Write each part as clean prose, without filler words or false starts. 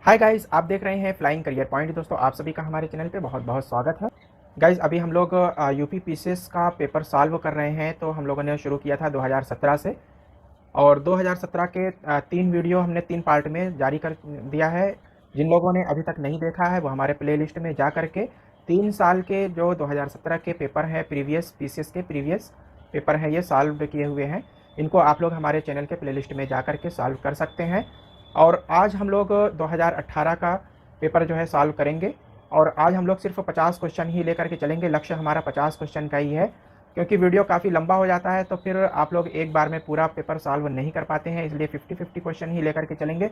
Hi guys, आप देख रहे हैं फ्लाइंग करियर पॉइंट। दोस्तों, आप सभी का हमारे चैनल पे बहुत बहुत स्वागत है। गाइस, अभी हम लोग यूपी पीसीएस का पेपर सॉल्व कर रहे हैं। तो हम लोगों ने शुरू किया था 2017 से, और 2017 के 3 वीडियो हमने 3 पार्ट में जारी कर दिया है। जिन लोगों ने अभी तक नहीं देखा है वो हमारे प्लेलिस्ट में जा करके 3 साल के जो 2017 के पेपर हैं, प्रीवियस पीसीएस के प्रीवियस पेपर हैं, ये सॉल्व किए हुए हैं। इनको आप लोग हमारे चैनल के प्लेलिस्ट में जा करके सॉल्व कर सकते हैं। और आज हम लोग 2018 का पेपर जो है सॉल्व करेंगे। और आज हम लोग सिर्फ 50 क्वेश्चन ही लेकर के चलेंगे। लक्ष्य हमारा 50 क्वेश्चन का ही है, क्योंकि वीडियो काफ़ी लंबा हो जाता है तो फिर आप लोग एक बार में पूरा पेपर सॉल्व नहीं कर पाते हैं, इसलिए 50-50 क्वेश्चन ही लेकर के चलेंगे।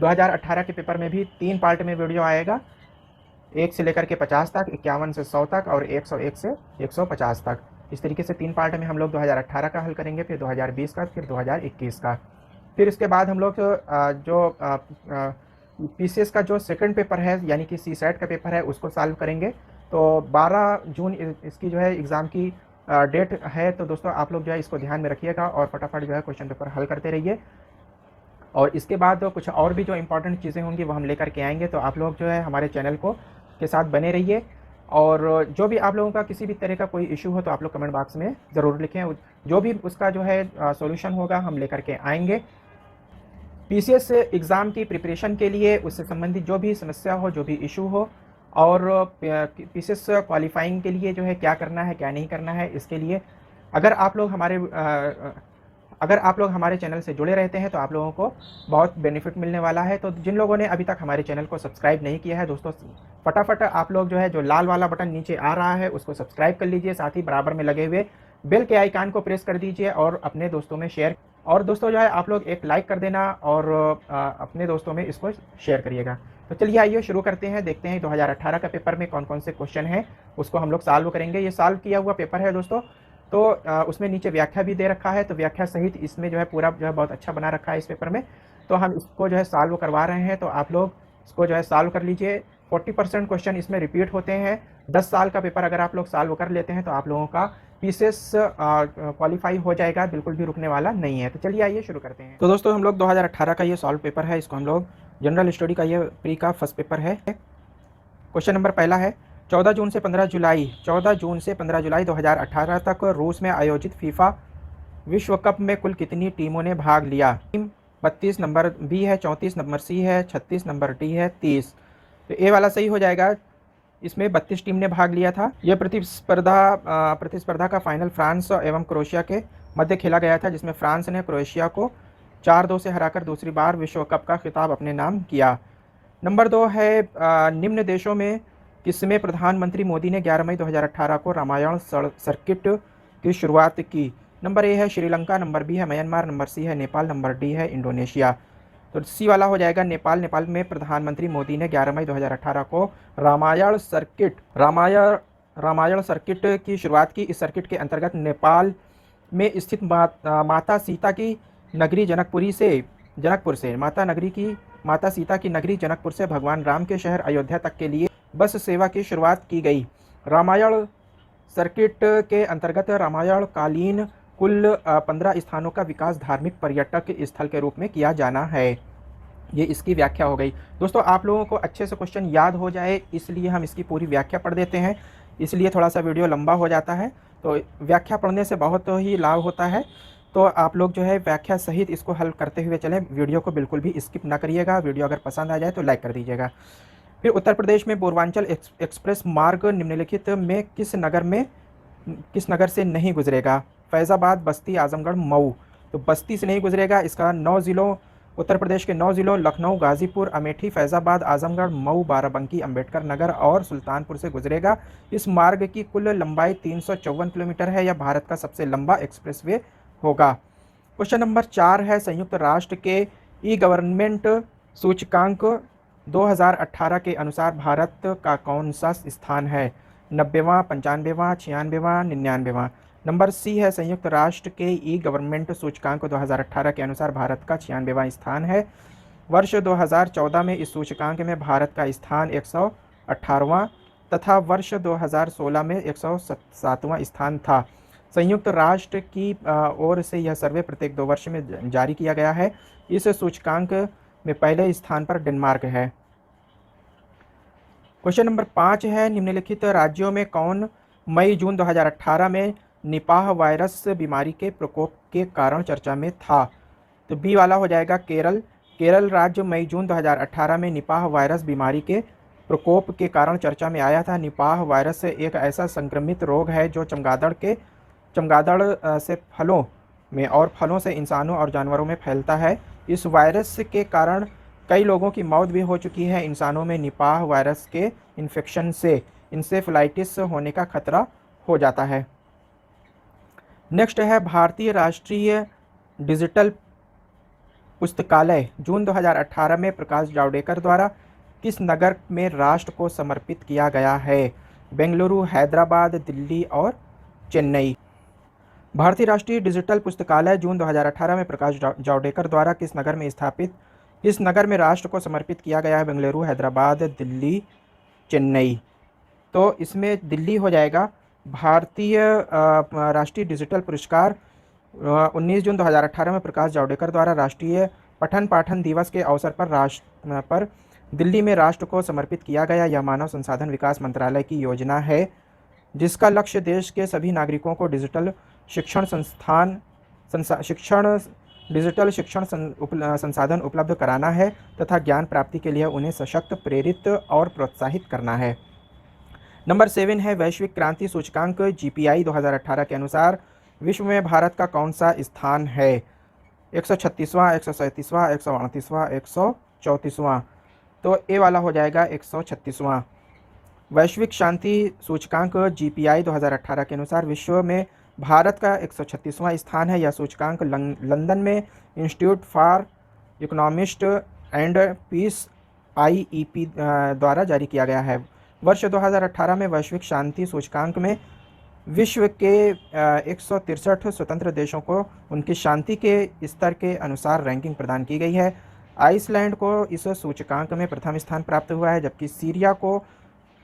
2018 के पेपर में भी 3 पार्ट में वीडियो आएगा, 1 से लेकर के 50 तक, 51 से 100 तक और 101 से 150 तक। इस तरीके से 3 पार्ट में हम लोग 2018 का हल करेंगे, फिर 2020 का, फिर 2021 का। फिर इसके बाद हम लोग जो पीसीएस का जो सेकंड पेपर है, यानी कि सीसैट का पेपर है, उसको सॉल्व करेंगे। तो 12 जून इसकी जो है एग्ज़ाम की डेट है। तो दोस्तों, आप लोग जो है इसको ध्यान में रखिएगा और फटाफट जो है क्वेश्चन पेपर हल करते रहिए। और इसके बाद कुछ और भी जो इंपॉर्टेंट चीज़ें होंगी वो हम लेकर के आएंगे। तो आप लोग जो है हमारे चैनल को के साथ बने रहिए। और जो भी आप लोगों का किसी भी तरह का कोई इशू हो तो आप लोग कमेंट बॉक्स में ज़रूर लिखें, जो भी उसका जो है सॉल्यूशन होगा हम लेकर के आएंगे। पीसीएस एग्ज़ाम की प्रिपरेशन के लिए उससे संबंधित जो भी समस्या हो, जो भी इशू हो, और पीसीएस क्वालिफाइंग के लिए जो है क्या करना है क्या नहीं करना है, इसके लिए अगर आप लोग हमारे चैनल से जुड़े रहते हैं तो आप लोगों को बहुत बेनिफिट मिलने वाला है। तो जिन लोगों ने अभी तक हमारे चैनल को सब्सक्राइब नहीं किया है दोस्तों, फटाफट आप लोग जो है जो लाल वाला बटन नीचे आ रहा है उसको सब्सक्राइब कर लीजिए, साथ ही बराबर में लगे हुए बेल के आइकान को प्रेस कर दीजिए और अपने दोस्तों में शेयर। और दोस्तों जो है आप लोग एक लाइक कर देना और अपने दोस्तों में इसको शेयर करिएगा। तो चलिए आइए शुरू करते हैं, देखते हैं 2018 का पेपर में कौन कौन से क्वेश्चन हैं, उसको हम लोग सॉल्व करेंगे। ये सॉल्व किया हुआ पेपर है दोस्तों, तो उसमें नीचे व्याख्या भी दे रखा है, तो व्याख्या सहित इसमें जो है पूरा जो है बहुत अच्छा बना रखा है इस पेपर में। तो हम इसको जो है सॉल्व करवा रहे हैं, तो आप लोग इसको जो है सॉल्व कर लीजिए। 40% क्वेश्चन इसमें रिपीट होते हैं। 10 साल का पेपर अगर आप लोग सॉल्व कर लेते हैं तो आप लोगों का पीसीएस क्वालिफाई हो जाएगा, बिल्कुल भी रुकने वाला नहीं है। तो चलिए आइए शुरू करते हैं। तो दोस्तों, हम लोग 2018 का ये सॉल्व पेपर है, इसको हम लोग जनरल स्टडी का ये प्री का फर्स्ट पेपर है। क्वेश्चन नंबर पहला है, 14 जून से 15 जुलाई 2018 तक रूस में आयोजित फीफा विश्व कप में कुल कितनी टीमों ने भाग लिया? टीम 32 नंबर बी है, 34 नंबर सी है, 36 नंबर डी है, 30। तो ए वाला सही हो जाएगा। इसमें 32 टीम ने भाग लिया था। यह प्रतिस्पर्धा का फाइनल फ्रांस एवं क्रोएशिया के मध्य खेला गया था, जिसमें फ्रांस ने क्रोएशिया को 4-2 से हराकर दूसरी बार विश्व कप का खिताब अपने नाम किया। नंबर 2 है, निम्न देशों में किसमें प्रधानमंत्री मोदी ने 11 मई 2018 को रामायण सर्किट की शुरुआत की? नंबर ए है श्रीलंका, नंबर बी है म्यांमार, नंबर सी है नेपाल, नंबर डी है इंडोनेशिया। तो सी वाला हो जाएगा नेपाल। नेपाल में प्रधानमंत्री मोदी ने 11 मई 2018 को रामायण सर्किट की शुरुआत की। इस सर्किट के अंतर्गत नेपाल में स्थित माता सीता की नगरी माता सीता की नगरी जनकपुर से भगवान राम के शहर अयोध्या तक के लिए बस सेवा की शुरुआत की गई। रामायण सर्किट के अंतर्गत रामायण कालीन कुल 15 स्थानों का विकास धार्मिक पर्यटक स्थल के रूप में किया जाना है। ये इसकी व्याख्या हो गई। दोस्तों, आप लोगों को अच्छे से क्वेश्चन याद हो जाए इसलिए हम इसकी पूरी व्याख्या पढ़ देते हैं, इसलिए थोड़ा सा वीडियो लंबा हो जाता है। तो व्याख्या पढ़ने से बहुत ही लाभ होता है। तो आप लोग जो है व्याख्या सहित इसको हल करते हुए चलें, वीडियो को बिल्कुल भी स्किप ना करिएगा। वीडियो अगर पसंद आ जाए तो लाइक कर दीजिएगा। फिर उत्तर प्रदेश में पूर्वांचल एक्सप्रेस मार्ग निम्नलिखित में किस नगर से नहीं गुजरेगा? फैज़ाबाद, बस्ती, आजमगढ़, मऊ। तो बस्ती से नहीं गुजरेगा। इसका 9 ज़िलों, उत्तर प्रदेश के 9 ज़िलों लखनऊ, गाज़ीपुर, अमेठी, फैज़ाबाद, आजमगढ़, मऊ, बाराबंकी, अंबेडकर नगर और सुल्तानपुर से गुजरेगा। इस मार्ग की कुल लंबाई 354 किलोमीटर है। यह भारत का सबसे लंबा एक्सप्रेसवे होगा। क्वेश्चन नंबर 4 है, संयुक्त राष्ट्र के ई गवर्नमेंट सूचकांक 2018 के अनुसार भारत का कौन सा स्थान है? 90वां, 95वां, 96वां, 99वां। नंबर सी है, संयुक्त राष्ट्र के ई गवर्नमेंट सूचकांक 2018 के अनुसार भारत का 96वां स्थान है। वर्ष 2014 में इस सूचकांक में भारत का स्थान 118वां तथा वर्ष 2016 में 107वां स्थान था। संयुक्त राष्ट्र की ओर से यह सर्वे प्रत्येक 2 वर्ष में जारी किया गया है। इस सूचकांक में पहले स्थान पर डेनमार्क है। क्वेश्चन नंबर 5 है, निम्नलिखित राज्यों में कौन मई जून 2018 में निपाह वायरस बीमारी के प्रकोप के कारण चर्चा में था? तो बी वाला हो जाएगा केरल। केरल राज्य मई जून 2018 में निपाह वायरस बीमारी के प्रकोप के कारण चर्चा में आया था। निपाह वायरस एक ऐसा संक्रमित रोग है जो चमगादड़ से फलों में और फलों से इंसानों और जानवरों में फैलता है। इस वायरस के कारण कई लोगों की मौत भी हो चुकी है। इंसानों में निपाह वायरस के इन्फेक्शन से इंसेफ्लाइटिस होने का खतरा हो जाता है। नेक्स्ट है, भारतीय राष्ट्रीय डिजिटल पुस्तकालय जून 2018 में प्रकाश जावड़ेकर द्वारा किस नगर में राष्ट्र को समर्पित किया गया है? बेंगलुरु, हैदराबाद, दिल्ली और चेन्नई। भारतीय राष्ट्रीय डिजिटल पुस्तकालय जून 2018 में प्रकाश जावड़ेकर द्वारा किस नगर में राष्ट्र को समर्पित किया गया है? बेंगलुरु, हैदराबाद, दिल्ली, चेन्नई। तो इसमें दिल्ली हो जाएगा। भारतीय राष्ट्रीय डिजिटल पुरस्कार 19 जून 2018 में प्रकाश जावड़ेकर द्वारा राष्ट्रीय पठन पाठन दिवस के अवसर पर दिल्ली में राष्ट्र को समर्पित किया गया। यह मानव संसाधन विकास मंत्रालय की योजना है जिसका लक्ष्य देश के सभी नागरिकों को डिजिटल शिक्षण संसाधन उपलब्ध कराना है तथा ज्ञान प्राप्ति के लिए उन्हें सशक्त, प्रेरित और प्रोत्साहित करना है। नंबर 7 है, वैश्विक क्रांति सूचकांक GPI 2018 के अनुसार विश्व में भारत का कौन सा स्थान है? 136वां, 137वां, 138वां, 134वां। तो ए वाला हो जाएगा 136वां। वैश्विक शांति सूचकांक GPI 2018 के अनुसार विश्व में भारत का 136वां स्थान है। यह सूचकांक लंदन में institute for economist and peace IEP द्वारा जारी किया गया है। वर्ष 2018 में वैश्विक शांति सूचकांक में विश्व के 163 स्वतंत्र देशों को उनकी शांति के स्तर के अनुसार रैंकिंग प्रदान की गई है। आइसलैंड को इस सूचकांक में प्रथम स्थान प्राप्त हुआ है जबकि सीरिया को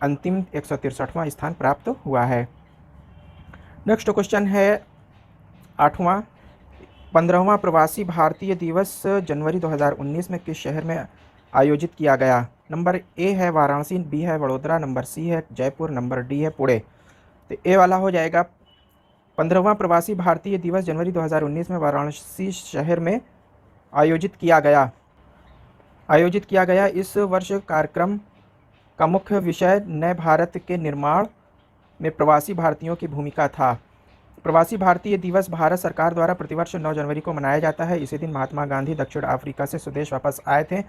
अंतिम 163वां स्थान प्राप्त हुआ है। नेक्स्ट क्वेश्चन है 8वां, 15वां प्रवासी भारतीय दिवस जनवरी 2019 में किस शहर में आयोजित किया गया? नंबर ए है वाराणसी, बी है वडोदरा, नंबर सी है जयपुर, नंबर डी है पुणे। तो ए वाला हो जाएगा 15वां प्रवासी भारतीय दिवस जनवरी 2019 में वाराणसी शहर में आयोजित किया गया। इस वर्ष कार्यक्रम का मुख्य विषय नए भारत के निर्माण में प्रवासी भारतीयों की भूमिका था। प्रवासी भारतीय दिवस भारत सरकार द्वारा प्रतिवर्ष 9 जनवरी को मनाया जाता है। इसी दिन महात्मा गांधी दक्षिण अफ्रीका से स्वदेश वापस आए थे।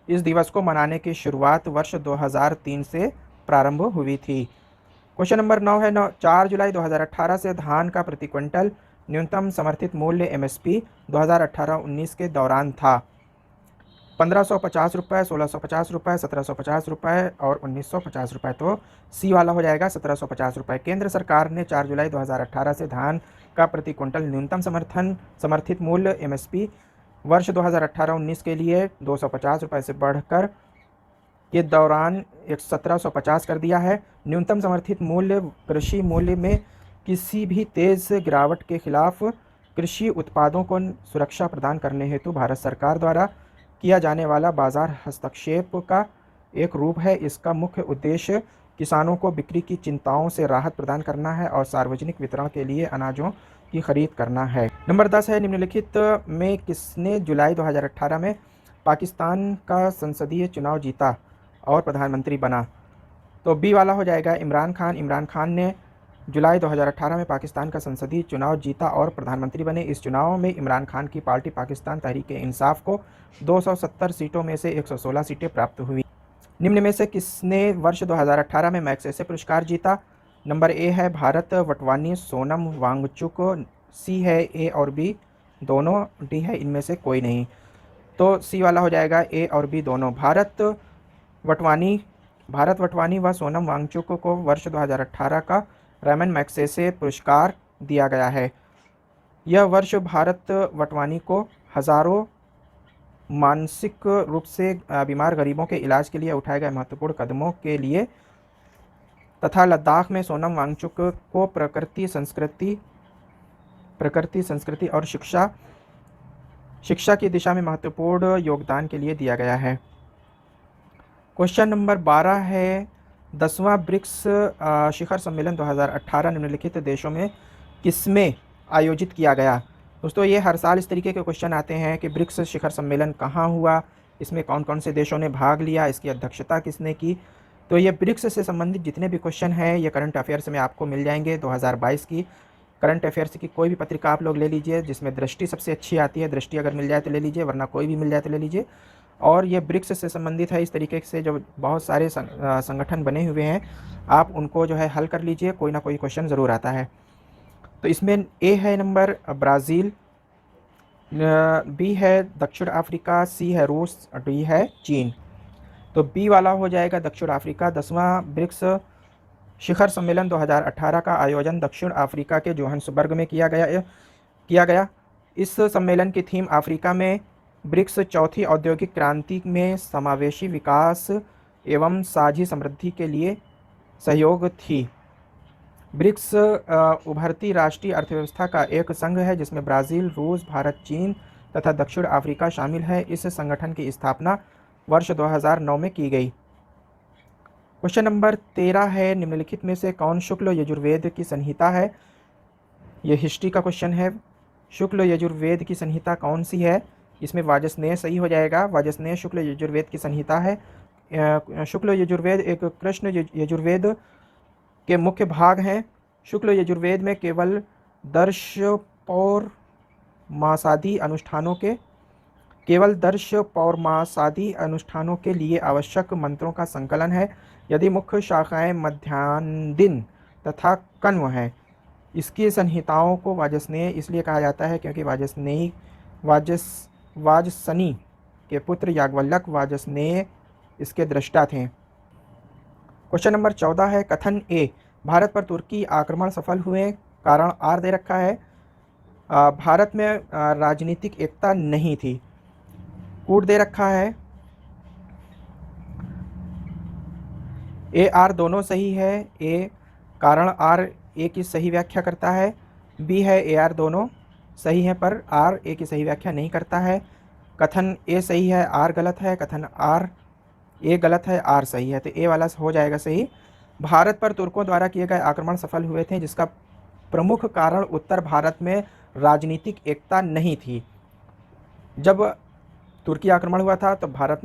इस दिवस को मनाने की शुरुआत वर्ष 2003 से प्रारंभ हुई थी। क्वेश्चन नंबर 9 है, 4 जुलाई 2018 से धान का प्रति क्विंटल न्यूनतम समर्थित मूल्य MSP 2018-19 के दौरान था 1550 रुपये, 1650 रुपये, 1750 रुपये और 1950 रुपये। तो सी वाला हो जाएगा 1750 रुपये। केंद्र सरकार ने 4 जुलाई 2018 से धान का प्रति क्विंटल न्यूनतम समर्थित मूल्य MSP वर्ष 2018-19 के लिए 250 रुपये से बढ़कर के दौरान 1750 कर दिया है। न्यूनतम समर्थित मूल्य कृषि मूल्य में किसी भी तेज़ गिरावट के खिलाफ कृषि उत्पादों को सुरक्षा प्रदान करने हेतु भारत सरकार द्वारा किया जाने वाला बाजार हस्तक्षेप का एक रूप है। इसका मुख्य उद्देश्य किसानों को बिक्री की चिंताओं से राहत प्रदान करना है और सार्वजनिक वितरण के लिए अनाजों की खरीद करना है। नंबर 10 है, निम्नलिखित में किसने जुलाई 2018 में पाकिस्तान का संसदीय चुनाव जीता और प्रधानमंत्री बना? तो बी वाला हो जाएगा इमरान खान। इमरान खान ने जुलाई 2018 में पाकिस्तान का संसदीय चुनाव जीता और प्रधानमंत्री बने। इस चुनाव में इमरान खान की पार्टी पाकिस्तान तहरीक-ए-इंसाफ को 270 सीटों में से 116 सीटें प्राप्त हुई। निम्न में से किसने वर्ष 2018 में मैग्सेसे पुरस्कार जीता? नंबर ए है भारत वटवानी, सोनम वांगचुक, सी है ए और बी दोनों, डी है इनमें से कोई नहीं। तो सी वाला हो जाएगा ए और बी दोनों। भारत वटवानी व सोनम वांगचुक को वर्ष 2018 का रैमन मैग्सेसे पुरस्कार दिया गया है। यह वर्ष भारत वटवानी को हज़ारों मानसिक रूप से बीमार गरीबों के इलाज के लिए उठाए गए महत्वपूर्ण कदमों के लिए तथा लद्दाख में सोनम वांगचुक को प्रकृति, संस्कृति और शिक्षा की दिशा में महत्वपूर्ण योगदान के लिए दिया गया है। क्वेश्चन नंबर 12 है 10वां ब्रिक्स शिखर सम्मेलन 2018 निम्नलिखित देशों में किसमें आयोजित किया गया। दोस्तों ये हर साल इस तरीके के क्वेश्चन आते हैं कि ब्रिक्स शिखर सम्मेलन कहाँ हुआ, इसमें कौन कौन से देशों ने भाग लिया, इसकी अध्यक्षता किसने की। तो ये ब्रिक्स से संबंधित जितने भी क्वेश्चन हैं ये करंट अफेयर्स में आपको मिल जाएंगे। 2022 की करंट अफेयर्स की कोई भी पत्रिका आप लोग ले लीजिए जिसमें दृष्टि सबसे अच्छी आती है, दृष्टि अगर मिल जाए तो ले लीजिए, वरना कोई भी मिल जाए तो ले लीजिए। और ये ब्रिक्स से संबंधित है, इस तरीके से जो बहुत सारे संगठन बने हुए हैं आप उनको जो है हल कर लीजिए, कोई ना कोई क्वेश्चन ज़रूर आता है। तो इसमें ए है नंबर ब्राज़ील, बी है दक्षिण अफ्रीका, सी है रूस, डी है चीन। तो बी वाला हो जाएगा दक्षिण अफ्रीका। 10वां ब्रिक्स शिखर सम्मेलन 2018 का आयोजन दक्षिण अफ्रीका के जोहान्सबर्ग में किया गया। इस सम्मेलन की थीम अफ्रीका में ब्रिक्स चौथी औद्योगिक क्रांति में समावेशी विकास एवं साझी समृद्धि के लिए सहयोग थी। ब्रिक्स उभरती राष्ट्रीय अर्थव्यवस्था का एक संघ है जिसमें ब्राज़ील, रूस, भारत, चीन तथा दक्षिण अफ्रीका शामिल है। इस संगठन की स्थापना वर्ष 2009 में की गई। क्वेश्चन नंबर 13 है निम्नलिखित में से कौन शुक्ल यजुर्वेद की संहिता है। ये हिस्ट्री का क्वेश्चन है। शुक्ल यजुर्वेद की संहिता कौन सी है। इसमें वाजस्नेय सही हो जाएगा। वाजस्नेय शुक्ल यजुर्वेद की संहिता है। शुक्ल यजुर्वेद एक कृष्ण यजुर्वेद के मुख्य भाग हैं। शुक्ल यजुर्वेद में केवल दर्श पौर्मासादि अनुष्ठानों के लिए आवश्यक मंत्रों का संकलन है। यदि मुख्य शाखाएं मध्यान्ह तथा कण्व हैं। इसकी संहिताओं को वाजस्नेय इसलिए कहा जाता है क्योंकि वाजसनी के पुत्र याज्ञवल्क्य वाजस्नेय इसके दृष्टा थे। क्वेश्चन नंबर 14 है कथन ए भारत पर तुर्की आक्रमण सफल हुए, कारण आर दे रखा है। भारत में राजनीतिक एकता नहीं थी, कूट दे रखा है। ए आर दोनों सही है। ए कारण आर ए की सही व्याख्या करता है। बी है ए आर दोनों सही है पर आर ए की सही व्याख्या नहीं करता है। कथन ए सही है, आर गलत है। कथन आर ए गलत है, आर सही है। तो ए वाला हो जाएगा सही। भारत पर तुर्कों द्वारा किए गए आक्रमण सफल हुए थे जिसका प्रमुख कारण उत्तर भारत में राजनीतिक एकता नहीं थी। जब तुर्की आक्रमण हुआ था तो भारत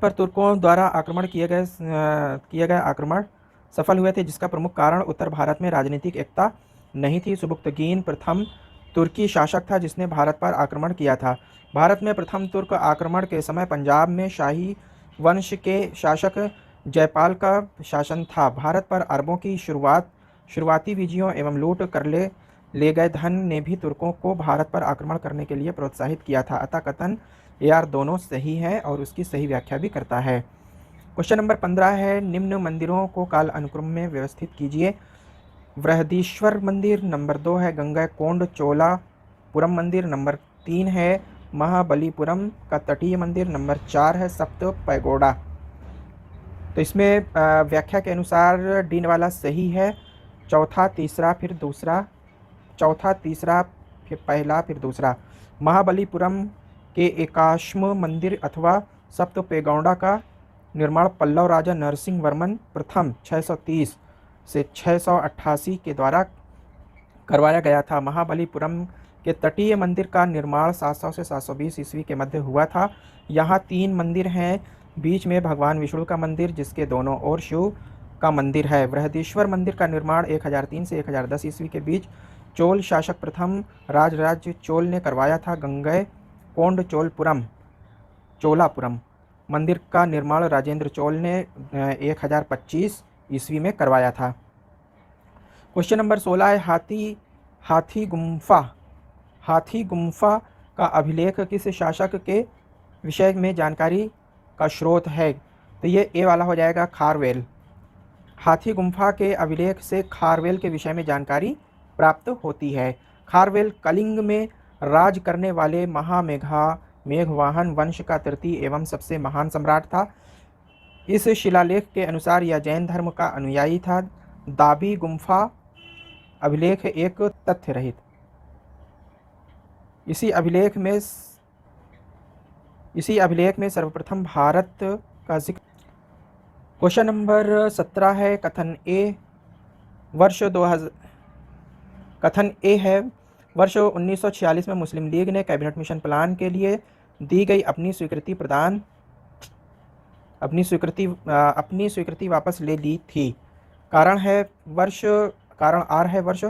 पर तुर्कों द्वारा आक्रमण किए गए आक्रमण सफल हुए थे जिसका प्रमुख कारण उत्तर भारत में राजनीतिक एकता नहीं थी। सुबुक्तगीन प्रथम तुर्की शासक था जिसने भारत पर आक्रमण किया था। भारत में प्रथम तुर्क आक्रमण के समय पंजाब में शाही वंश के शासक जयपाल का शासन था। भारत पर अरबों की शुरुआती विजयों एवं लूट कर ले गए धन ने भी तुर्कों को भारत पर आक्रमण करने के लिए प्रोत्साहित किया था। अतः कथन ए आर दोनों सही है और उसकी सही व्याख्या भी करता है। क्वेश्चन नंबर 15 है निम्न मंदिरों को काल अनुक्रम में व्यवस्थित कीजिए। बृहदीश्वर मंदिर, नंबर 2 है गंगैकोंड चोलापुरम मंदिर, नंबर 3 है महाबलीपुरम का तटीय मंदिर, नंबर 4 है सप्त पैगोडा। तो इसमें व्याख्या के अनुसार डी वाला सही है। चौथा तीसरा फिर पहला फिर दूसरा। महाबलीपुरम के एकाश्म मंदिर अथवा सप्त पैगोडा का निर्माण पल्लव राजा नरसिंह वर्मन प्रथम 630 से 688 के द्वारा करवाया गया था। महाबलीपुरम के तटीय मंदिर का निर्माण 700 से 720 ईस्वी के मध्य हुआ था। यहाँ 3 मंदिर हैं। बीच में भगवान विष्णु का मंदिर जिसके दोनों ओर शिव का मंदिर है। बृहदीश्वर मंदिर का निर्माण 1003 से 1010 ईस्वी के बीच चोल शासक प्रथम राजराज चोल ने करवाया था। गंगैकोंड चोलापुरम मंदिर का निर्माण राजेंद्र चोल ने 1025 ईस्वी में करवाया था। क्वेश्चन नंबर 16 है हाथी गुम्फा का अभिलेख किस शासक के विषय में जानकारी का स्रोत है। तो ये ए वाला हो जाएगा खारवेल। हाथी गुम्फा के अभिलेख से खारवेल के विषय में जानकारी प्राप्त होती है। खारवेल कलिंग में राज करने वाले मेघवाहन वंश का तृतीय एवं सबसे महान सम्राट था। इस शिलालेख के अनुसार यह जैन धर्म का अनुयायी था। दाबी गुम्फा अभिलेख एक तथ्य रहित इसी अभिलेख में सर्वप्रथम भारत का जिक्र। क्वेश्चन नंबर 17 है कथन ए है वर्ष 1946 में मुस्लिम लीग ने कैबिनेट मिशन प्लान के लिए दी गई अपनी स्वीकृति वापस ले ली थी। कारण आर है वर्ष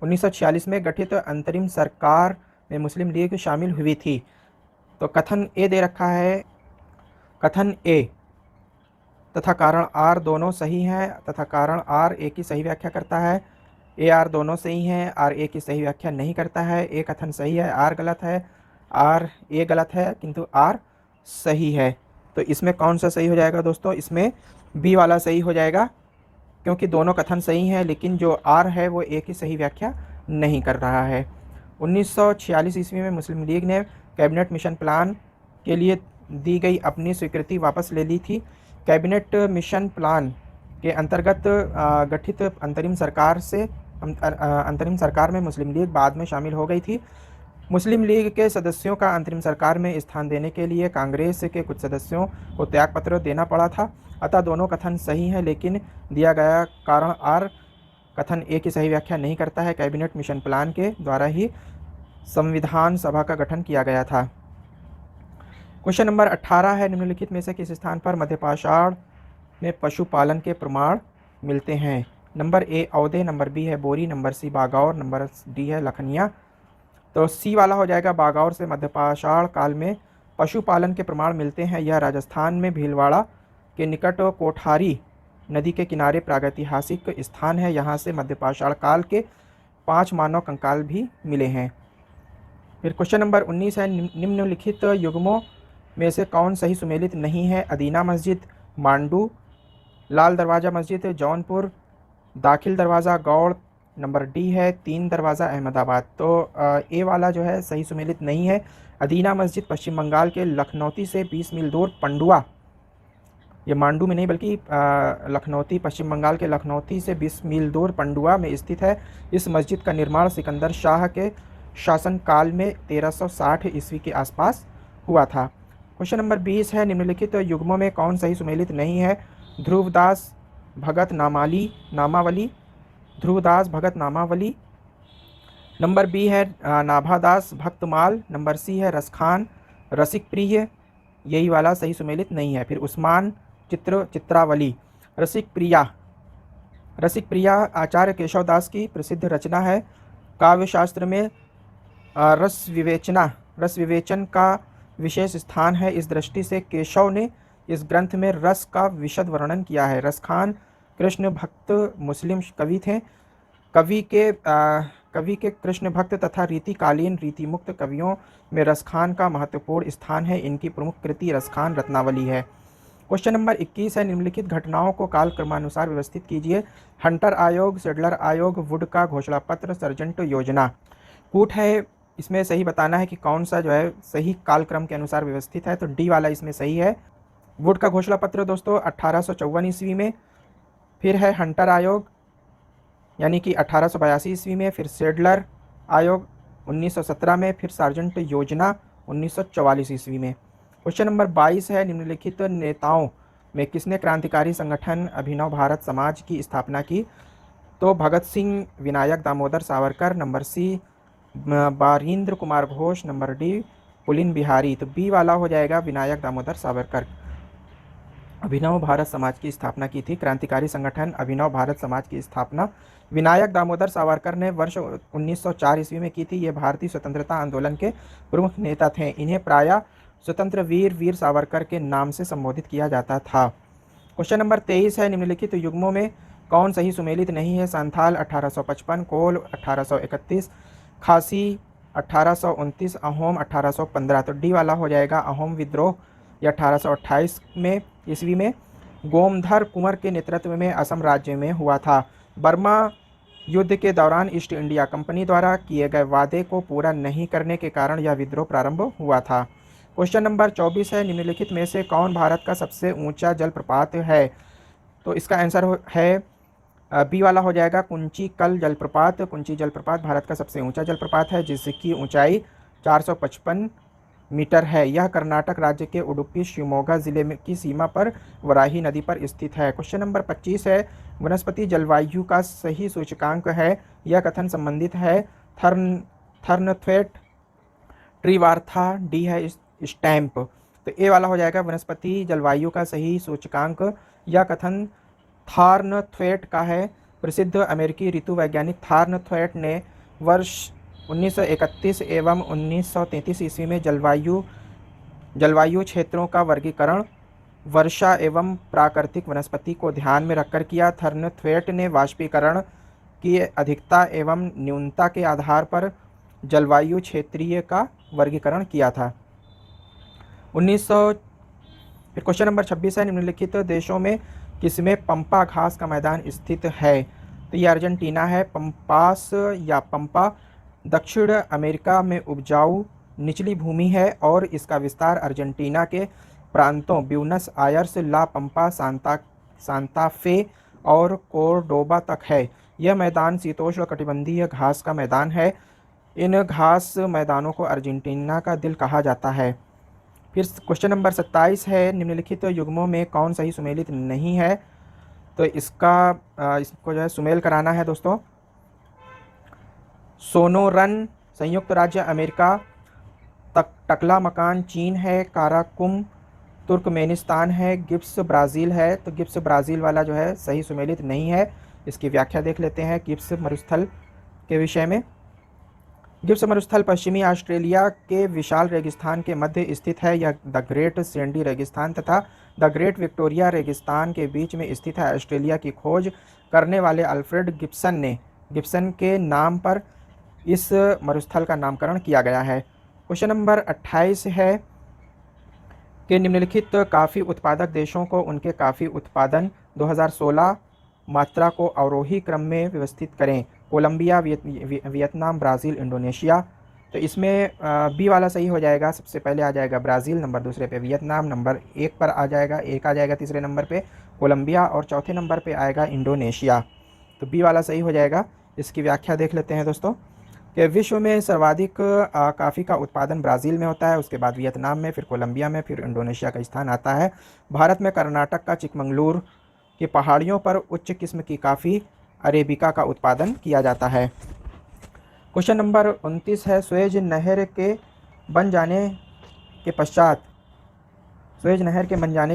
1946 में गठित अंतरिम सरकार में मुस्लिम लीग शामिल हुई थी। तो कथन ए दे रखा है, कथन ए तथा कारण आर दोनों सही हैं तथा कारण आर ए की सही व्याख्या करता है। ए आर दोनों सही हैं, आर ए की सही व्याख्या नहीं करता है। ए कथन सही है, आर गलत है, आर ए गलत है, किंतु आर सही है। तो इसमें कौन सा सही हो जाएगा दोस्तों? इसमें बी वाला सही हो जाएगा, क्योंकि दोनों कथन सही हैं, लेकिन जो आर है वो ए की सही व्याख्या नहीं कर रहा है। 1946 ईस्वी में मुस्लिम लीग ने कैबिनेट मिशन प्लान के लिए दी गई अपनी स्वीकृति वापस ले ली थी। कैबिनेट मिशन प्लान के अंतर्गत गठित अंतरिम सरकार में मुस्लिम लीग बाद में शामिल हो गई थी। मुस्लिम लीग के सदस्यों का अंतरिम सरकार में स्थान देने के लिए कांग्रेस के कुछ सदस्यों को त्यागपत्र देना पड़ा था। अतः दोनों कथन सही हैं, लेकिन दिया गया कारण आर कथन ए की सही व्याख्या नहीं करता है। कैबिनेट मिशन प्लान के द्वारा ही संविधान सभा का गठन किया गया था। क्वेश्चन नंबर 18 है, निम्नलिखित में से किस स्थान पर मध्यपाषाण में पशुपालन के प्रमाण मिलते हैं? नंबर ए औदे, नंबर बी है Bori, number C Bagor, number D है लखनिया। तो सी वाला हो जाएगा, बागौर से मध्यपाषाण काल में पशुपालन के प्रमाण मिलते हैं। यह राजस्थान में भीलवाड़ा के निकट कोठारी नदी के किनारे प्रागैतिहासिक स्थान है। यहाँ से मध्यपाषाण काल के 5 मानव कंकाल भी मिले हैं। फिर क्वेश्चन नंबर 19 है, निम्नलिखित युग्मों में से कौन सही सुमेलित नहीं है? अदीना मस्जिद मांडू, लाल दरवाज़ा मस्जिद जौनपुर, दाखिल दरवाज़ा गौड़, नंबर डी है 3 दरवाज़ा अहमदाबाद। तो ए वाला जो है सही सुमेलित नहीं है। अदीना मस्जिद पश्चिम बंगाल के लखनौती से 20 मील दूर पंडुआ, ये मांडू में नहीं बल्कि लखनौती, पश्चिम बंगाल के लखनौती से 20 मील दूर पंडुआ में स्थित है। इस मस्जिद का निर्माण सिकंदर शाह के शासनकाल में 1360 ईस्वी के आसपास हुआ था। क्वेश्चन नंबर 20 है, निम्नलिखित युग्मों में कौन सही सुमेलित नहीं है? ध्रुवदास भगत नामावली, ध्रुवदास भगत नामावली। नंबर बी है नाभादास भक्तमाल, नंबर सी है रसखान रसिक प्रिय, यही वाला सही सुमेलित नहीं है। फिर उस्मान चित्रावली। रसिक प्रिया आचार्य केशवदास की प्रसिद्ध रचना है। काव्यशास्त्र में रस विवेचन का विशेष स्थान है। इस दृष्टि से केशव ने इस ग्रंथ में रस का विशद वर्णन किया है। रसखान कृष्ण भक्त मुस्लिम कवि थे। कवि के कृष्ण भक्त तथा रीतिकालीन रीतिमुक्त कवियों में रसखान का महत्वपूर्ण स्थान है। इनकी प्रमुख कृति रसखान रत्नावली है। क्वेश्चन नंबर 21 है, निम्नलिखित घटनाओं को कालक्रमानुसार व्यवस्थित कीजिए। हंटर आयोग, सेडलर आयोग, वुड का घोषणा पत्र, सर्जेंट योजना। कूट है, इसमें सही बताना है कि कौन सा जो है सही कालक्रम के अनुसार व्यवस्थित है। तो डी वाला इसमें सही है। वुड का घोषणा पत्र दोस्तों 1854 ईस्वी में, फिर है हंटर आयोग यानी कि 1882 ईस्वी में, फिर सेडलर आयोग 1917 में, फिर सार्जेंट योजना 1944 ईस्वी में। क्वेश्चन नंबर 22 है, निम्नलिखित नेताओं में किसने क्रांतिकारी संगठन अभिनव भारत समाज की स्थापना की? तो Bhagat Singh, Vinayak Damodar Savarkar, number C Barindra Kumar Ghosh, number D Pulin Bihari. तो बी वाला हो जाएगा विनायक दामोदर सावरकर। अभिनव भारत समाज की स्थापना की थी। क्रांतिकारी संगठन अभिनव भारत समाज की स्थापना विनायक दामोदर सावरकर ने वर्ष 1904 ईस्वी में की थी। ये भारतीय स्वतंत्रता आंदोलन के प्रमुख नेता थे। इन्हें प्रायः स्वतंत्र वीर सावरकर के नाम से संबोधित किया जाता था। क्वेश्चन नंबर 23 है, निम्नलिखित युग्मों में कौन सही सुमेलित नहीं है? संथाल 1855, कोल 1831, खासी 1829, अहोम 1815। तो डी वाला हो जाएगा अहोम विद्रोह, यह 1828 में ईस्वी में गोमधर कुंवर के नेतृत्व में असम राज्य में हुआ था। बर्मा युद्ध के दौरान ईस्ट इंडिया कंपनी द्वारा किए गए वादे को पूरा नहीं करने के कारण यह विद्रोह प्रारंभ हुआ था। क्वेश्चन नंबर 24 है, निम्नलिखित में से कौन भारत का सबसे ऊंचा जलप्रपात है? तो इसका आंसर है बी वाला हो जाएगा कुंचिकल जलप्रपात। कुंची जलप्रपात भारत का सबसे ऊंचा जलप्रपात है जिसकी ऊंचाई 455 मीटर है। यह कर्नाटक राज्य के उडुपी शिवमोगा जिले में की सीमा पर वराही नदी पर स्थित है। क्वेश्चन नंबर 25 है, वनस्पति जलवायु का सही सूचकांक है। यह कथन संबंधित है थर्नथ्वेट, ट्रीवार्था, डी है स्टैम्प। तो ए वाला हो जाएगा वनस्पति जलवायु का सही सूचकांक। यह कथन थॉर्नथ्वेट का है। प्रसिद्ध अमेरिकी ऋतु वैज्ञानिक थॉर्नथ्वेट ने वर्ष 1931 एवं 1933 ईस्वी में जलवायु क्षेत्रों का वर्गीकरण वर्षा एवं प्राकृतिक वनस्पति को ध्यान में रखकर किया। थॉर्नथ्वेट ने वाष्पीकरण की अधिकता एवं न्यूनता के आधार पर जलवायु क्षेत्रीय का वर्गीकरण किया था। 1900। फिर क्वेश्चन नंबर 26 है, निम्नलिखित देशों में किसमें पंपा घास का मैदान स्थित है। तो ये अर्जेंटीना है। पंपास या पंपा दक्षिण अमेरिका में उपजाऊ निचली भूमि है और इसका विस्तार अर्जेंटीना के प्रांतों ब्यूनस आयर्स, ला पंपा, सांता फे और कोर्डोबा तक है। यह मैदान शीतोष्ण कटिबंधीय घास का मैदान है। इन घास मैदानों को अर्जेंटीना का दिल कहा जाता है। फिर क्वेश्चन नंबर 27 है, निम्नलिखित युग्मों में कौन सही सुमेलित नहीं है। तो इसको जो है सुमेल कराना है दोस्तों। सोनोरन संयुक्त राज्य अमेरिका, टकला मकान चीन है, काराकुम तुर्कमेनिस्तान है, गिब्स ब्राज़ील है। तो गिब्स ब्राज़ील वाला जो है सही सुमेलित नहीं है। इसकी व्याख्या देख लेते हैं गिब्स मरुस्थल के विषय में। गिब्स मरुस्थल पश्चिमी ऑस्ट्रेलिया के विशाल रेगिस्तान के मध्य स्थित है। यह द ग्रेट सैंडी रेगिस्तान तथा द ग्रेट विक्टोरिया रेगिस्तान के बीच में स्थित है। ऑस्ट्रेलिया की खोज करने वाले अल्फ्रेड गिब्सन के नाम पर इस मरुस्थल का नामकरण किया गया है। क्वेश्चन नंबर 28 है कि निम्नलिखित काफ़ी उत्पादक देशों को उनके काफ़ी उत्पादन 2016 मात्रा को अवरोही क्रम में व्यवस्थित करें। Colombia, Vietnam, Brazil, Indonesia. तो इसमें बी वाला सही हो जाएगा। सबसे पहले आ जाएगा ब्राज़ील, नंबर दूसरे पे वियतनाम, नंबर एक आ जाएगा तीसरे नंबर पे कोलंबिया और चौथे नंबर पे आएगा इंडोनेशिया। तो बी वाला सही हो जाएगा। इसकी व्याख्या देख लेते हैं दोस्तों कि विश्व में सर्वाधिक काफ़ी का उत्पादन ब्राज़ील में होता है, उसके बाद वियतनाम में, फिर कोलंबिया में, फिर इंडोनेशिया का स्थान आता है। भारत में कर्नाटक का चिकमंगलूर की पहाड़ियों पर उच्च किस्म की काफ़ी अरेबिका का उत्पादन किया जाता है। क्वेश्चन नंबर 29 है, सुएज नहर के बन जाने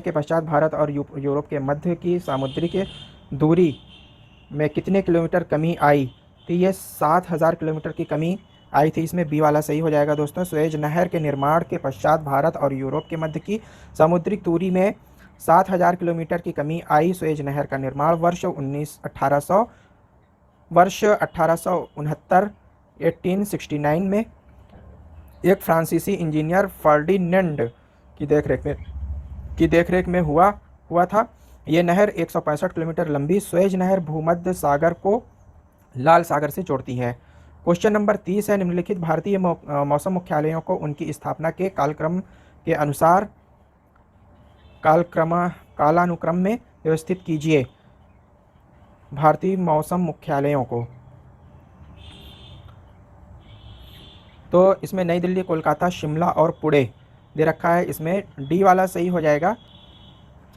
के पश्चात भारत और यूरोप के मध्य की सामुद्रिक दूरी में कितने किलोमीटर कमी आई। तो ये 7000 किलोमीटर की कमी आई थी। इसमें बी वाला सही हो जाएगा दोस्तों। सुएज नहर के निर्माण के पश्चात भारत और यूरोप के मध्य की सामुद्रिक दूरी में 7000 किलोमीटर की कमी आई। सुएज नहर का निर्माण वर्ष 1869 1869 में एक फ्रांसीसी इंजीनियर फर्डिनेंड की देखरेख में हुआ था। ये नहर 165 किलोमीटर लंबी सुएज नहर भूमध्य सागर को लाल सागर से जोड़ती है। क्वेश्चन नंबर 30 है, निम्नलिखित भारतीय मौसम मुख्यालयों को उनकी स्थापना के कालक्रम के अनुसार कालानुक्रम में व्यवस्थित कीजिए। भारतीय मौसम मुख्यालयों को, तो इसमें नई दिल्ली, कोलकाता, शिमला और पुणे दे रखा है। इसमें डी वाला सही हो जाएगा।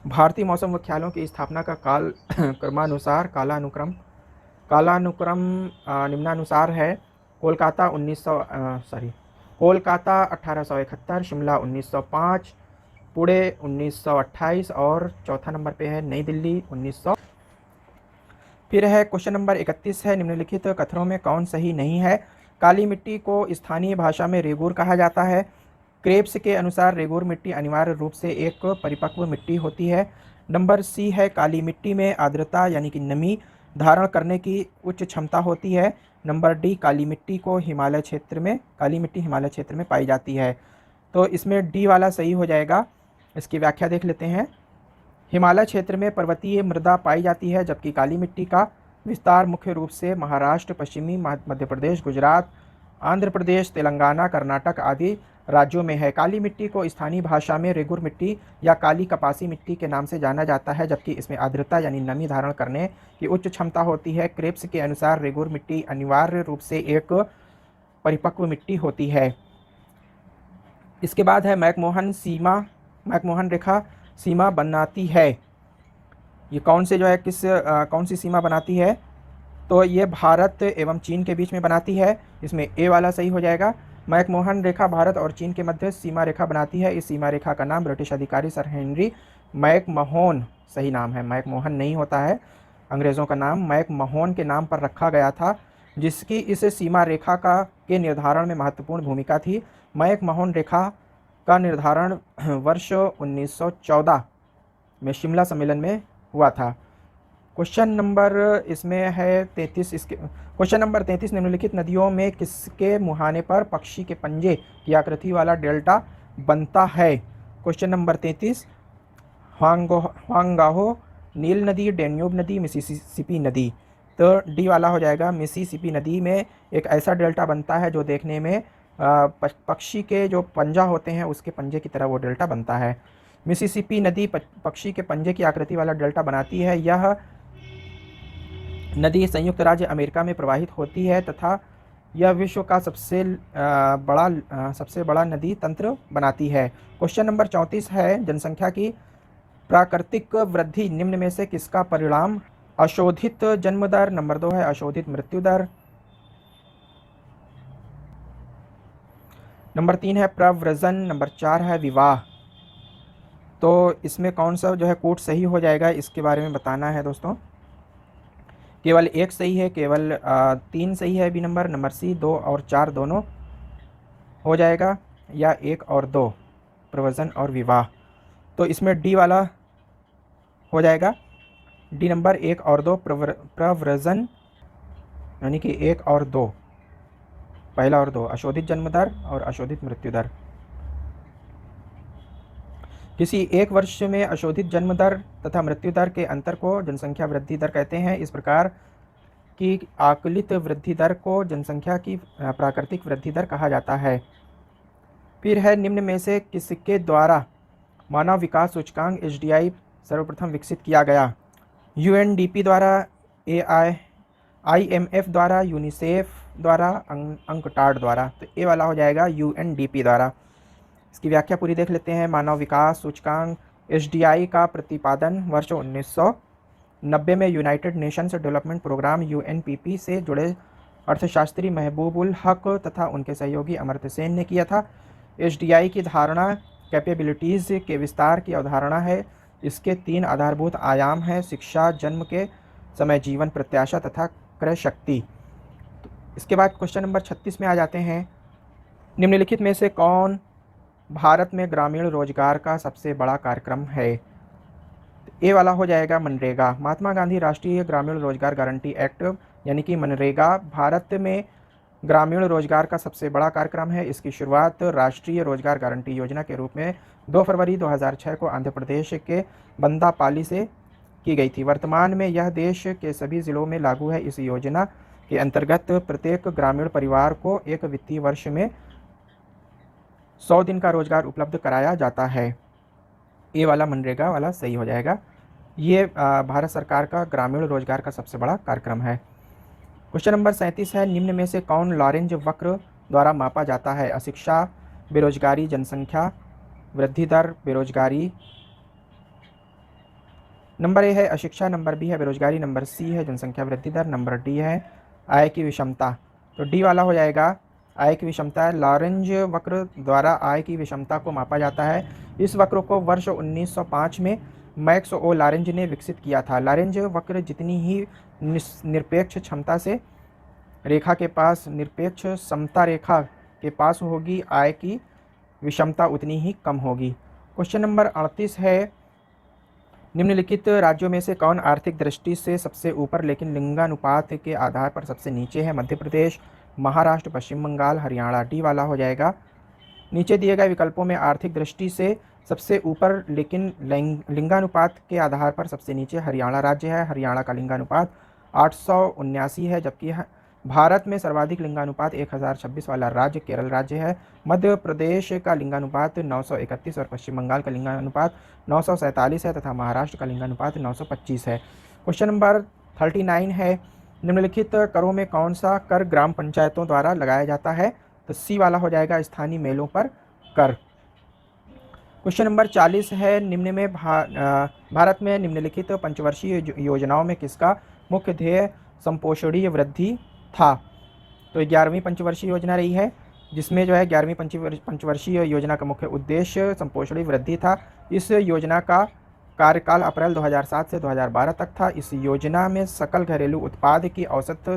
भारतीय मौसम मुख्यालयों की स्थापना का क्रमानुसार कालानुक्रम निम्नानुसार है। कोलकाता 1871, शिमला 1905, पुणे 1928 और चौथा नंबर पे है नई दिल्ली 1900। फिर है क्वेश्चन नंबर 31 है, निम्नलिखित कथनों में कौन सही नहीं है। काली मिट्टी को स्थानीय भाषा में रेगूर कहा जाता है। क्रेब्स के अनुसार रेगूर मिट्टी अनिवार्य रूप से एक परिपक्व मिट्टी होती है। नंबर सी है, काली मिट्टी में आर्द्रता यानी कि नमी धारण करने की उच्च क्षमता होती है। नंबर डी, काली मिट्टी हिमालय क्षेत्र में पाई जाती है। तो इसमें डी वाला सही हो जाएगा। इसकी व्याख्या देख लेते हैं। हिमालय क्षेत्र में पर्वतीय मृदा पाई जाती है, जबकि काली मिट्टी का विस्तार मुख्य रूप से महाराष्ट्र, पश्चिमी मध्य प्रदेश, गुजरात आंध्र प्रदेश, तेलंगाना, कर्नाटक आदि राज्यों में है। काली मिट्टी को स्थानीय भाषा में रेगुर मिट्टी या काली कपासी मिट्टी के नाम से जाना जाता है, जबकि इसमें आर्द्रता यानी नमी धारण करने की उच्च क्षमता होती है। क्रेब्स के अनुसार रेगुर मिट्टी अनिवार्य रूप से एक परिपक्व मिट्टी होती है। इसके बाद है मैकमोहन रेखा सीमा बनाती है। ये कौन से जो है कौन सी सीमा बनाती है? तो ये भारत एवं चीन के बीच में बनाती है। इसमें ए वाला सही हो जाएगा। मैकमोहन रेखा भारत और चीन के मध्य सीमा रेखा बनाती है। इस सीमा रेखा का नाम ब्रिटिश अधिकारी सर हेनरी मैकमोहन, सही नाम है, मैकमोहन नहीं होता है, अंग्रेज़ों का नाम मैकमोहन के नाम पर रखा गया था, जिसकी इस सीमा रेखा के निर्धारण में महत्वपूर्ण भूमिका थी। मैकमोहन रेखा का निर्धारण वर्ष 1914 में शिमला सम्मेलन में हुआ था। क्वेश्चन नंबर इसमें है 33। क्वेश्चन नंबर 33, निम्नलिखित नदियों में किसके मुहाने पर पक्षी के पंजे की आकृति वाला डेल्टा बनता है? क्वेश्चन नंबर 33, ह्वांगाहो, नील नदी, डेन्यूब नदी, मिसिसिपी नदी। तो डी वाला हो जाएगा। मिसिसिपी नदी में एक ऐसा डेल्टा बनता है जो देखने में पक्षी के जो पंजा होते हैं उसके पंजे की तरह वो डेल्टा बनता है। मिसिसिपी नदी पक्षी के पंजे की आकृति वाला डेल्टा बनाती है। यह नदी संयुक्त राज्य अमेरिका में प्रवाहित होती है तथा यह विश्व का सबसे बड़ा नदी तंत्र बनाती है। क्वेश्चन नंबर 34 है, जनसंख्या की प्राकृतिक वृद्धि निम्न में से किसका परिणाम? अशोधित जन्म दर, नंबर 2 है अशोधित मृत्यु दर, नंबर 3 है प्रव्रजन, नंबर 4 है विवाह। तो इसमें कौन सा जो है कोड सही हो जाएगा इसके बारे में बताना है दोस्तों। केवल एक सही है, केवल 3 सही है बी नंबर, नंबर सी 2 और 4 दोनों हो जाएगा, या 1 और 2 प्रव्रजन और विवाह। तो इसमें डी वाला हो जाएगा, डी नंबर 1 और 2 प्रव्रजन, यानी कि 1 और 2, पहला और 2, अशोधित जन्म दर और अशोधित मृत्यु दर। किसी एक वर्ष में अशोधित जन्म दर तथा मृत्यु दर के अंतर को जनसंख्या वृद्धि दर कहते हैं। इस प्रकार की आकलित वृद्धि दर को जनसंख्या की प्राकृतिक वृद्धि दर कहा जाता है। फिर है, निम्न में से किसके द्वारा मानव विकास सूचकांक HDI सर्वप्रथम विकसित किया गया? UNDP द्वारा, IMF द्वारा, यूनिसेफ द्वारा, अंकटाड द्वारा। तो ए वाला हो जाएगा UNDP द्वारा। इसकी व्याख्या पूरी देख लेते हैं। मानव विकास सूचकांक HDI का प्रतिपादन वर्ष 1990 में United Nations Development Programme UNPP से जुड़े अर्थशास्त्री महबूबुल हक तथा उनके सहयोगी अमर्त्य सेन ने किया था। HDI की धारणा कैपेबिलिटीज़ के विस्तार की अवधारणा है। इसके 3 आधारभूत आयाम हैं: शिक्षा, जन्म के समय जीवन प्रत्याशा तथा क्रय शक्ति। इसके बाद क्वेश्चन नंबर 36 में आ जाते हैं, निम्नलिखित में से कौन भारत में ग्रामीण रोजगार का सबसे बड़ा कार्यक्रम है? ए वाला हो जाएगा मनरेगा। महात्मा गांधी राष्ट्रीय ग्रामीण रोजगार गारंटी एक्ट यानी कि मनरेगा भारत में ग्रामीण रोजगार का सबसे बड़ा कार्यक्रम है। इसकी शुरुआत राष्ट्रीय रोजगार गारंटी योजना के रूप में 2 फरवरी 2006 को आंध्र प्रदेश के बंदापाली से की गई थी। वर्तमान में यह देश के सभी जिलों में लागू है। इस योजना के अंतर्गत प्रत्येक ग्रामीण परिवार को एक वित्तीय वर्ष में 100 दिन का रोजगार उपलब्ध कराया जाता है। ये वाला मनरेगा वाला सही हो जाएगा। ये भारत सरकार का ग्रामीण रोजगार का सबसे बड़ा कार्यक्रम है। क्वेश्चन नंबर 37 है, निम्न में से कौन लॉरेंज वक्र द्वारा मापा जाता है? अशिक्षा, बेरोजगारी, जनसंख्या वृद्धि दर, बेरोजगारी। नंबर ए है अशिक्षा, नंबर बी है बेरोजगारी, नंबर सी है जनसंख्या वृद्धि दर, नंबर डी है आय की विषमता। तो डी वाला हो जाएगा आय की विषमता। लॉरेंज वक्र द्वारा आय की विषमता को मापा जाता है। इस वक्र को वर्ष 1905 में मैक्स ओ लॉरेंज ने विकसित किया था। लॉरेंज वक्र जितनी ही निरपेक्ष क्षमता से रेखा के पास, निरपेक्ष समता रेखा के पास होगी, आय की विषमता उतनी ही कम होगी। क्वेश्चन नंबर 38 है, निम्नलिखित राज्यों में से कौन आर्थिक दृष्टि से सबसे ऊपर लेकिन लिंगानुपात के आधार पर सबसे नीचे है? मध्य प्रदेश, महाराष्ट्र, पश्चिम बंगाल, हरियाणा। डी वाला हो जाएगा। नीचे दिए गए विकल्पों में आर्थिक दृष्टि से सबसे ऊपर लेकिन लिंगानुपात के आधार पर सबसे नीचे हरियाणा राज्य है। हरियाणा का लिंगानुपात 879 है, जबकि भारत में सर्वाधिक लिंगानुपात 1026 वाला राज्य केरल राज्य है। मध्य प्रदेश का लिंगानुपात 931 और पश्चिम बंगाल का लिंगानुपात 947 है तथा महाराष्ट्र का लिंगानुपात 925 है। क्वेश्चन नंबर 39 है, निम्नलिखित करों में कौन सा कर ग्राम पंचायतों द्वारा लगाया जाता है? तो सी वाला हो जाएगा, स्थानीय मेलों पर कर। क्वेश्चन नंबर 40 है, भारत में निम्नलिखित पंचवर्षीय योजनाओं में किसका मुख्य ध्येय संपोषणीय वृद्धि था? तो 11वीं पंचवर्षीय योजना रही है, जिसमें जो है 11वीं पंचवर्षीय योजना का मुख्य उद्देश्य संपोषणीय वृद्धि था। इस योजना का कार्यकाल अप्रैल 2007 से 2012 तक था। इस योजना में सकल घरेलू उत्पाद की औसत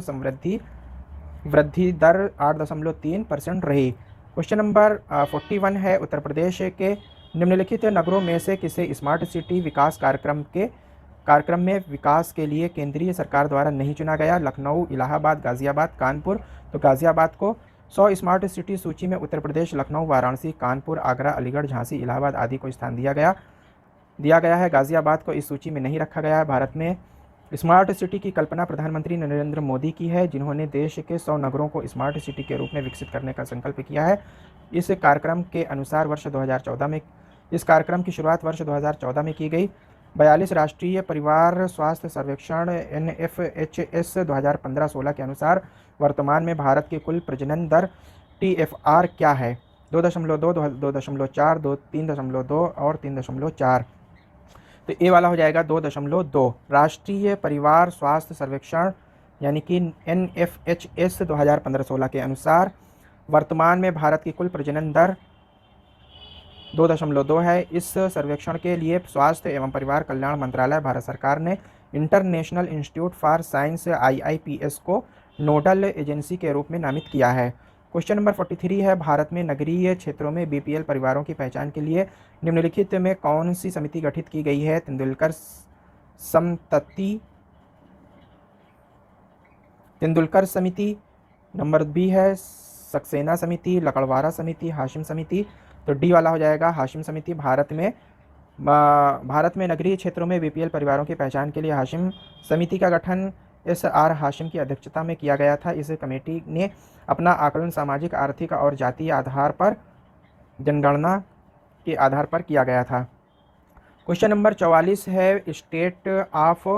वृद्धि दर 8.3% रही। क्वेश्चन नंबर 41 है, उत्तर प्रदेश के निम्नलिखित नगरों में से किसे स्मार्ट सिटी विकास कार्यक्रम में विकास के लिए केंद्रीय सरकार द्वारा नहीं चुना गया? लखनऊ, इलाहाबाद, गाजियाबाद, कानपुर। तो गाजियाबाद को 100 स्मार्ट सिटी सूची में उत्तर प्रदेश, लखनऊ, वाराणसी, कानपुर, आगरा, अलीगढ़, झांसी, इलाहाबाद आदि को स्थान दिया गया है। गाजियाबाद को इस सूची में नहीं रखा गया है। भारत में स्मार्ट सिटी की कल्पना प्रधानमंत्री नरेंद्र मोदी की है, जिन्होंने देश के 100 नगरों को स्मार्ट सिटी के रूप में विकसित करने का संकल्प किया है। इस कार्यक्रम की शुरुआत वर्ष 2014 में की गई। 42 राष्ट्रीय परिवार स्वास्थ्य सर्वेक्षण NFHS 2015-16 के अनुसार वर्तमान में भारत की कुल प्रजनन दर TFR क्या है? 2.2, 2.4, 3.2 और 3.4। तो ए वाला हो जाएगा 2.2। राष्ट्रीय परिवार स्वास्थ्य सर्वेक्षण यानी कि NFHS 2015-16 के अनुसार वर्तमान में भारत की कुल प्रजनन दर 2.2 है। इस सर्वेक्षण के लिए स्वास्थ्य एवं परिवार कल्याण मंत्रालय, भारत सरकार ने international institute for science IIPS को नोडल एजेंसी के रूप में नामित किया है। क्वेश्चन नंबर 43 है, भारत में नगरीय क्षेत्रों में BPL परिवारों की पहचान के लिए निम्नलिखित में कौन सी समिति गठित की गई है? तेंदुलकर समिति, नंबर बी है सक्सेना समिति, लकड़वारा समिति, हाशिम समिति। तो डी वाला हो जाएगा हाशिम समिति। भारत में नगरीय क्षेत्रों में BPL परिवारों की पहचान के लिए हाशिम समिति का गठन SR हाशिम की अध्यक्षता में किया गया था। इस कमेटी ने अपना आकलन सामाजिक, आर्थिक और जातीय आधार पर जनगणना के आधार पर किया गया था। क्वेश्चन नंबर 44 है, स्टेट ऑफ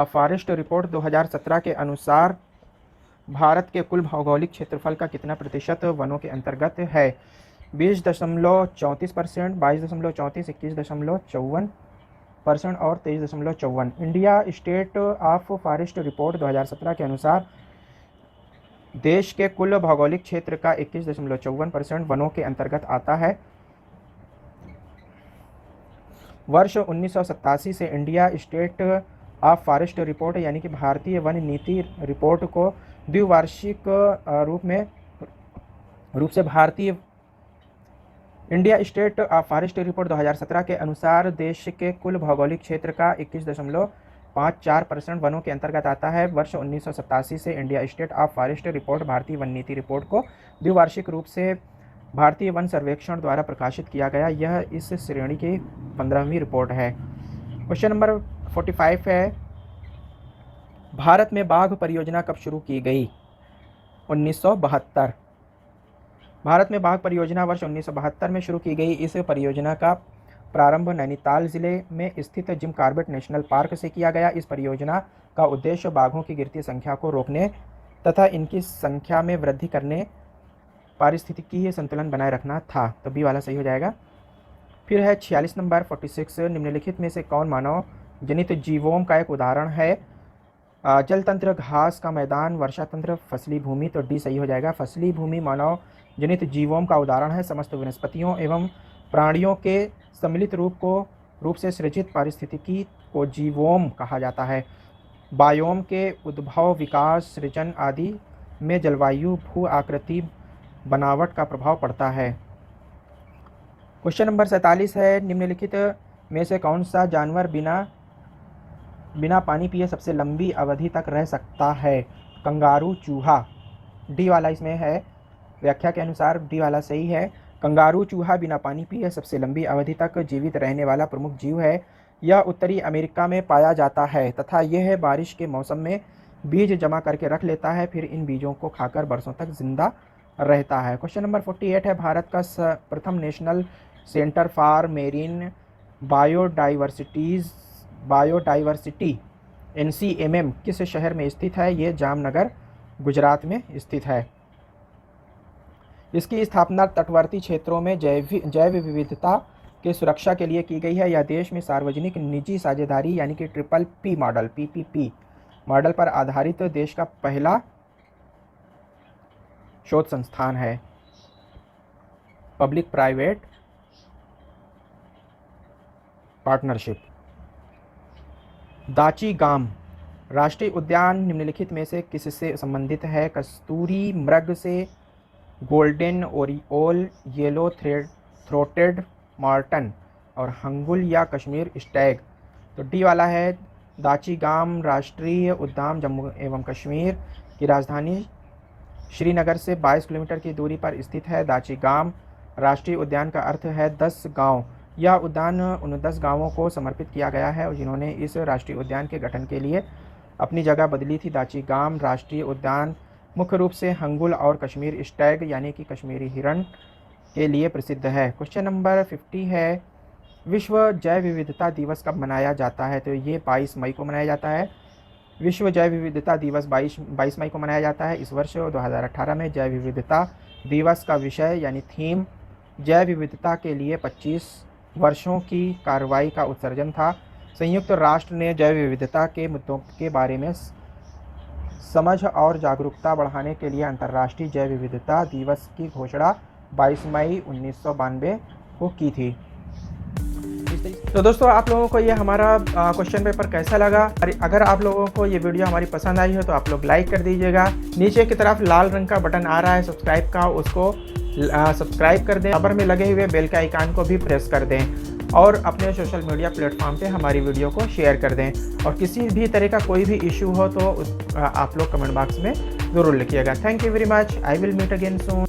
फॉरेस्ट रिपोर्ट 2017 के अनुसार भारत के कुल भौगोलिक क्षेत्रफल का कितना प्रतिशत वनों के अंतर्गत है? 20.34%, 22.34%, 21.54% और 23.54%। India state of forest report 2017 के अनुसार देश के कुल भौगोलिक क्षेत्र का 21.54% वनों के अंतर्गत आता है। वर्ष 1987 से India state of forest report यानी कि भारतीय वन नीति रिपोर्ट को द्विवार्षिक रूप से भारतीय India state of forest report 2017 के अनुसार देश के कुल भौगोलिक क्षेत्र का 21.54% वनों के अंतर्गत आता है। वर्ष 1987 से India state of forest report भारतीय वन नीति रिपोर्ट को द्विवार्षिक रूप से भारतीय वन सर्वेक्षण द्वारा प्रकाशित किया गया। यह इस श्रेणी की 15वीं रिपोर्ट है। क्वेश्चन नंबर 45 है, भारत में बाघ परियोजना कब शुरू की गई? 1972। भारत में बाघ परियोजना वर्ष 1972 में शुरू की गई। इस परियोजना का प्रारंभ नैनीताल जिले में स्थित जिम कॉर्बेट नेशनल पार्क से किया गया। इस परियोजना का उद्देश्य बाघों की गिरती संख्या को रोकने तथा इनकी संख्या में वृद्धि करने पारिस्थितिकीय संतुलन बनाए रखना था। तो बी वाला सही हो जाएगा। फिर है 46 नंबर 46, निम्नलिखित में से कौन मानव जनित जीवों का एक उदाहरण है? जल तंत्र, घास का मैदान, वर्षा तंत्र, फसली भूमि। तो डी सही हो जाएगा। फसली भूमि मानव जनित जीवों का उदाहरण है। समस्त वनस्पतियों एवं प्राणियों के सम्मिलित रूप से सृजित पारिस्थितिकी को जीवोम कहा जाता है। बायोम के उद्भव, विकास, सृजन आदि में जलवायु, भू आकृति, बनावट का प्रभाव पड़ता है। क्वेश्चन नंबर 47 है, निम्नलिखित में से कौन सा जानवर बिना पानी पिए सबसे लंबी अवधि तक रह सकता है? कंगारू, चूहा। डी वाला इसमें है। व्याख्या के अनुसार डी वाला सही है। कंगारू चूहा बिना पानी पिए सबसे लंबी अवधि तक जीवित रहने वाला प्रमुख जीव है। यह उत्तरी अमेरिका में पाया जाता है तथा यह बारिश के मौसम में बीज जमा करके रख लेता है, फिर इन बीजों को खाकर बरसों तक जिंदा रहता है। क्वेश्चन नंबर 48 है, भारत का प्रथम national centre for marine biodiversity NCMM किस शहर में स्थित है? ये जामनगर गुजरात में स्थित है। इसकी स्थापना तटवर्ती क्षेत्रों में जैव विविधता के सुरक्षा के लिए की गई है। यह देश में सार्वजनिक निजी साझेदारी यानी कि PPP मॉडल PPP मॉडल पर आधारित देश का पहला शोध संस्थान है। Public private partnership. दाची गाम राष्ट्रीय उद्यान निम्नलिखित में से किससे संबंधित है? कस्तूरी मृग से, golden oriole, yellow throated marten और हंगुल या कश्मीर स्टैग। तो डी वाला है। दाची गाम राष्ट्रीय उद्यान जम्मू एवं कश्मीर की राजधानी श्रीनगर से 22 किलोमीटर की दूरी पर स्थित है। दाची गाम राष्ट्रीय उद्यान का अर्थ है 10 गांव। यह उद्यान उन 10 गांवों को समर्पित किया गया है जिन्होंने इस राष्ट्रीय उद्यान के गठन के लिए अपनी जगह बदली थी। दाची गाम राष्ट्रीय उद्यान मुख्य रूप से हंगुल और कश्मीर स्टैग यानी कि कश्मीरी हिरण के लिए प्रसिद्ध है। क्वेश्चन नंबर 50 है, विश्व जैव विविधता दिवस कब मनाया जाता है? तो ये 22 मई को मनाया जाता है। विश्व जैव विविधता दिवस 22 मई को मनाया जाता है। इस वर्ष 2018 में जैव विविधता दिवस का विषय यानी थीम जैव विविधता के लिए 25 वर्षों की कार्रवाई का उत्सर्जन था। संयुक्त राष्ट्र ने जैव विविधता के मुद्दों के बारे में समझ और जागरूकता बढ़ाने के लिए अंतर्राष्ट्रीय जैव विविधता दिवस की घोषणा 22 मई 1992 को की थी। तो दोस्तों, आप लोगों को ये हमारा क्वेश्चन पेपर कैसा लगा? अगर आप लोगों को ये वीडियो हमारी पसंद आई हो तो आप लोग लाइक कर दीजिएगा। नीचे की तरफ लाल रंग का बटन आ रहा है सब्सक्राइब का, उसको सब्सक्राइब कर दें। बराबर में लगे हुए बेल के आइकन को भी प्रेस कर दें और अपने सोशल मीडिया प्लेटफॉर्म पे हमारी वीडियो को शेयर कर दें। और किसी भी तरह का कोई भी इशू हो तो आप लोग कमेंट बॉक्स में ज़रूर लिखिएगा। Thank you very much. I will meet again soon.